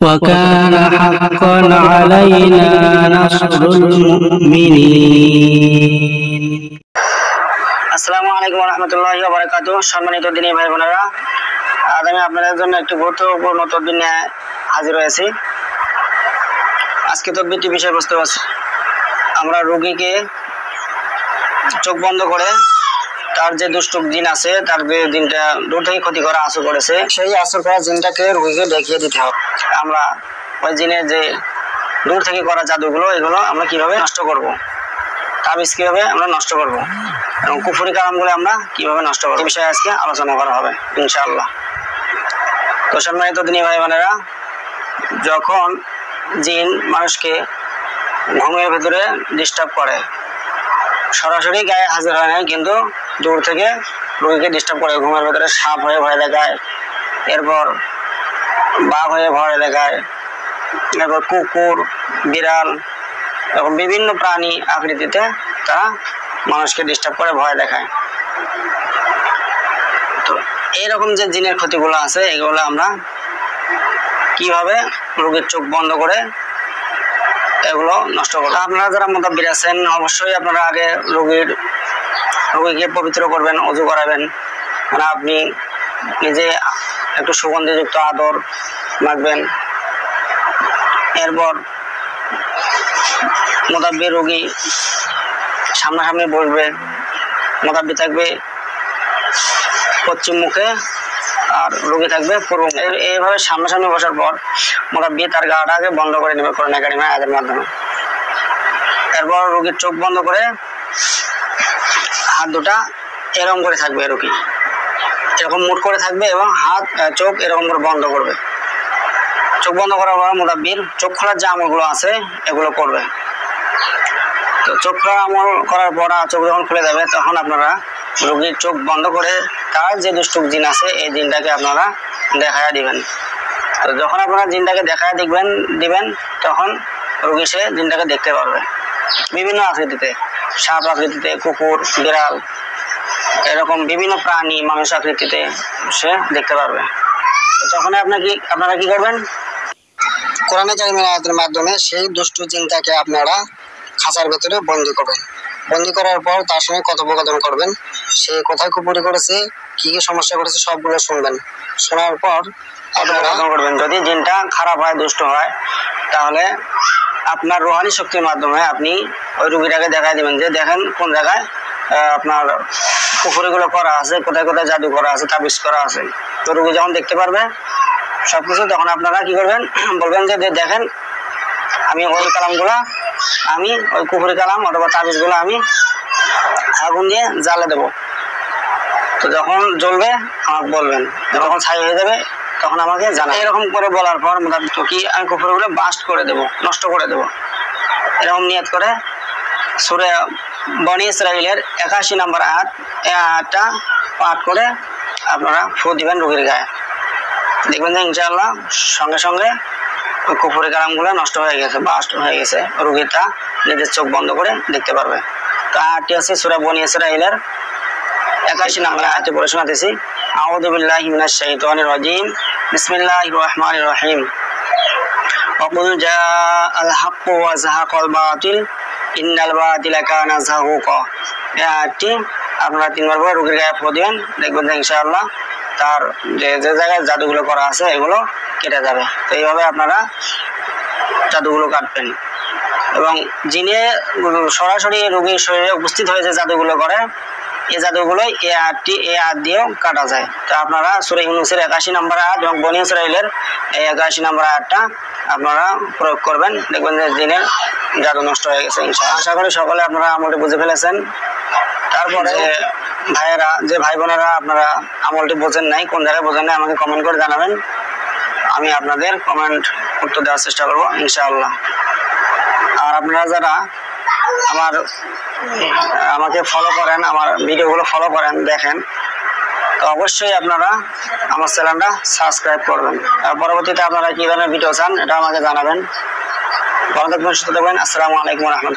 وكان حقا علينا نصر المؤمنين। আসসালামু আলাইকুম ওয়া রাহমাতুল্লাহি ওয়া বারাকাতুহু। সম্মানিত দিনী ভাই বোনেরা, আজ আমি আপনাদের জন্য একটি গুরুত্বপূর্ণ তদবির নিয়ে হাজির হয়েছি। আজকে তদবিরটি বিষয়বস্তু আছে, আমরা রোগীকে চোখ বন্ধ করে তার যে দুষ্ট জিন আছে, তার যে জিনটা দূর থেকে ক্ষতি করা আসর করেছে, সেই আসর করা জিনটাকে রোগীকে দেখিয়ে দিতে হবে। আমরা ওই জিনের যে দূর থেকে করা জাদুগুলো, এগুলো আমরা কিভাবে নষ্ট করব, তাবিজ কিভাবে আমরা নষ্ট করব, এবং কুফরি কালামগুলো আমরা কিভাবে নষ্ট করব, এই বিষয়ে আজকে আলোচনা করা হবে ইনশাআল্লাহ। তো সম্মানিত দিনী ভাই বোনেরা, যখন জিন মানুষকে ঘুমের ভেতরে ডিস্টার্ব করে, সরাসরি গায়ে হাজির হয় না, কিন্তু দূর থেকে রোগীকে ডিস্টার্ব করে, ঘুমের ভেতরে সাপ হয়ে ভয় দেখায়, এরপর বাঘ হয়ে ভয় দেখায়, এরপর কুকুর, বিড়াল, এরকম বিভিন্ন প্রাণী আকৃতিতে তারা মানুষকে ডিস্টার্ব করে, ভয় দেখায়। তো এইরকম যে জিনের ক্ষতিগুলো আছে, এগুলো আমরা কিভাবে রোগীর চোখ বন্ধ করে এগুলো নষ্ট করবো। আপনারা যারা মুতাব্বির আছেন, অবশ্যই আপনারা আগে রোগীকে পবিত্র করবেন, ওযু করাবেন। মানে আপনি নিজে একটু সুগন্ধিযুক্ত আদর মাখবেন। এরপর মুতাব্বির রোগী সামনাসামনি বসবে, মুতাব্বির থাকবে পশ্চিম মুখে আর রোগী থাকবে পূর্ব মুখে। এইভাবে সামনাসামনি বসার পর মুতাব্বির তার গাটাকে বন্ধ করে নেবে কোরআন কারীমে আয়াতের মাধ্যমে। এরপর রোগীর চোখ বন্ধ করে হাত দুটা এরকম করে থাকবে, রোগী এরকম মুট করে থাকবে এবং হাত চোখ এরকম করে বন্ধ করবে। চোখ বন্ধ করার পর মুতাব্বির চোখ খোলার যে আমলগুলো আছে এগুলো করবে। তো চোখ খোলার আমল করার পর চোখ যখন খুলে যাবে, তখন আপনারা রোগীর চোখ বন্ধ করে তার যে দুষ্ট জিন আছে এই জিনটাকে আপনারা দেখায়া দিবেন। তো যখন আপনারা জিনটাকে দেখায়া দিবেন, তখন রোগী সে জিনটাকে দেখতে পারবে বিভিন্ন আকৃতিতে, সাপ আকৃতিতে, কুকুর, বিড়াল, এরকম বিভিন্ন প্রাণী মানুষ আকৃতিতে সে দেখতে পারবে। তো তখন আপনারা কি করবেন, কোরআন কারীমের আয়াতের মাধ্যমে সেই দুষ্ট জিনটাকে আপনারা খাঁচার ভেতরে বন্দী করবেন। বন্দী করার পর তার সঙ্গে কথোপকথন করবেন, সে কোথায় কুপুরি করেছে, কি কি সমস্যা করেছে সবগুলো শুনবেন। শোনার পর কথোপকথন করবেন। যদি জিনটা খারাপ হয়, দুষ্ট হয়, তাহলে আপনার রুহানি শক্তির মাধ্যমে আপনি ওই রোগীটাকে দেখাই দিবেন যে দেখেন কোন জায়গায় আপনার কুফরিগুলো করা আছে, কোথায় কোথায় জাদু করা আছে, তাবিজ করা আছে। তো রোগী যখন দেখতে পারবে সবকিছু, তখন আপনারা কি করবেন, বলবেন যে দেখেন আমি ওই কালামগুলা, আমি ওই কুফরি কালাম অথবা তাবিজগুলো আমি আগুন দিয়ে জ্বালে দেব। তো যখন জ্বলবে আমাকে বলবেন, যখন ছাই হয়ে যাবে তখন আমাকে জানাবেন। এরকম করে বলার পর তো কি আমি কুফরিগুলো বাস্ট করে দেব, নষ্ট করে দেব। এরকম নিয়ত করে সূরা বনী ইসরাঈলের 81 নম্বর আয়াত, এই আয়াতটা পাঠ করে আপনারা ফু দিবেন রোগীর গায়ে। দেখবেন যে ইনশাআল্লাহ সঙ্গে সঙ্গে ওই কুফরি কালামগুলো নষ্ট হয়ে গেছে, বাস্ট হয়ে গেছে, রোগীটা নিজের চোখ বন্ধ করে দেখতে পারবে। তো আয়াতটি আছে সূরা বনী ইসরাঈলের 81 নম্বর আয়াতে পড়ে শোনাতেছি। আউযু বিল্লাহি মিনাশ শাইতানির রাজিম, বিসমিল্লাহির রহমানির রহিম। ওয়াকুল জাআল হাক্কু ওয়া যাহাকাল বাতিল ইন্নাল বাতিলা কানা যাহুকা। এই আয়াতটি আপনারা 3 বার করে রোগীর গায়ে ফু দিবেন। দেখবেন যে ইনশাআল্লাহ তার যে জায়গায় জাদুগুলো করা আছে এগুলো কেটে যাবে। তো এইভাবে আপনারা জাদুগুলো কাটবেন। এবং জিনে সরাসরি রোগীর শরীরে উপস্থিত হয়ে যে জাদুগুলো করে, এই জাদুগুলোই এই আয়াত দিয়েও কাটা যায়। তো আপনারা সূরা ইউনূসের 81 নম্বর আয়াত এবং বনী ইসরাঈলের এই 81 নম্বর আয়াতটা আপনারা প্রয়োগ করবেন। দেখবেন যে জিনের জাদু নষ্ট হয়ে গেছে ইনশাআল্লাহ। আশা করি সকলে আপনারা আমলটি বুঝে ফেলেছেন। তারপরে ভাইয়েরা, যে ভাই বোনেরা আপনারা আমলটি বোঝেন নাই, কোন জায়গায় বোঝেন নাই, আমাকে কমেন্ট করে জানাবেন। আমি আপনাদের কমেন্ট উত্তর দেওয়ার চেষ্টা করবো ইনশাআল্লাহ। আর আপনারা যারা আমাকে ফলো করেন, আমার ভিডিওগুলো ফলো করেন, দেখেন, তো অবশ্যই আপনারা আমার চ্যানেলটা সাবস্ক্রাইব করবেন। আর পরবর্তীতে আপনারা কি ধরনের ভিডিও চান এটা আমাকে জানাবেন। ভালো থাকবেন, সুস্থ থাকবেন। আসসালামু আলাইকুম ওয়া রাহমাতুল্লাহ।